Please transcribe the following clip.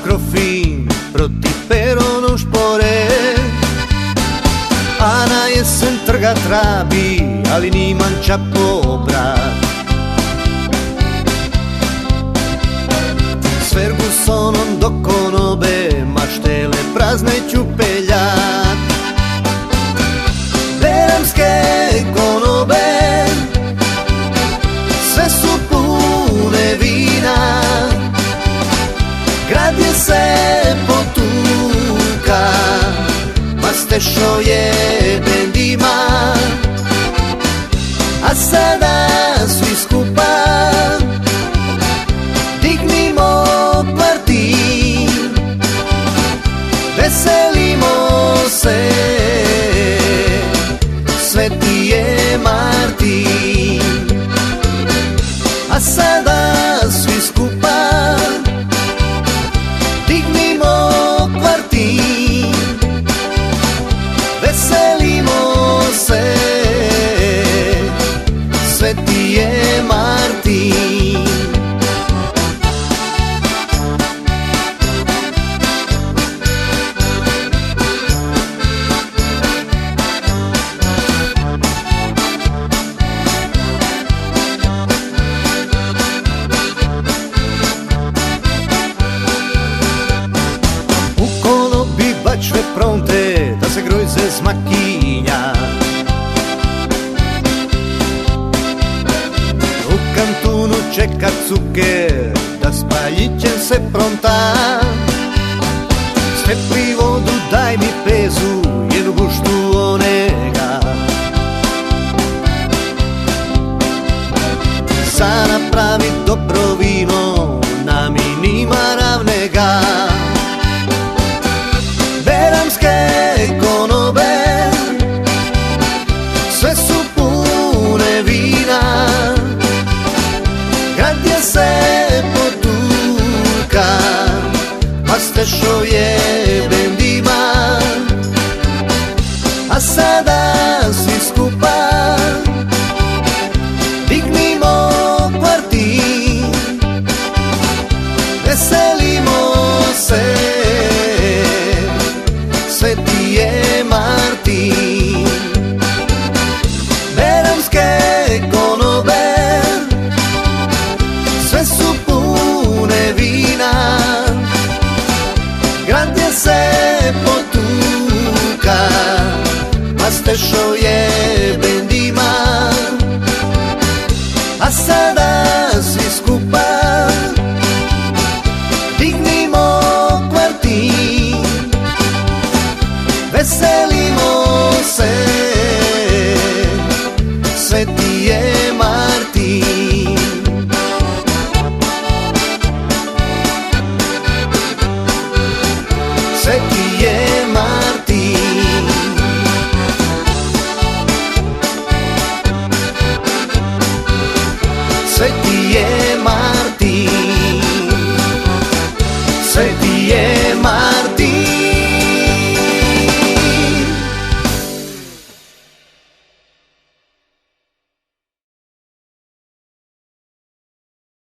krofin proti peronom špore. A na jesen trga trabi, ali niman čapo brat. S Fergusonom do konobe, maštele prazne ću peljat. Beramske konobe, sve su pune vina, grad je se potuka, pa stešo je bendima. A sada svi skupa dignimo parti, veselimo se, Sveti je Martin. A sada svi skupa dignimo kvartin, veselimo se, Sveti je Martin. Bačve pronte da se grojze zmakinja, u kantunu čeka cuker da spaljićem se pronta. Sve privodu daj mi pezu, jednu guštu onega. Sa napravi dobro vino, nami nima ravnega. Beramske konobe, sve su pune vina, grad je se potuka, pa stešo je bendima. A sada svi skupa dignimo kvartin, veselimo se, Sveti je Martin. Beramske konobe, sve su pune vina, grad je se potuka, pa stešo je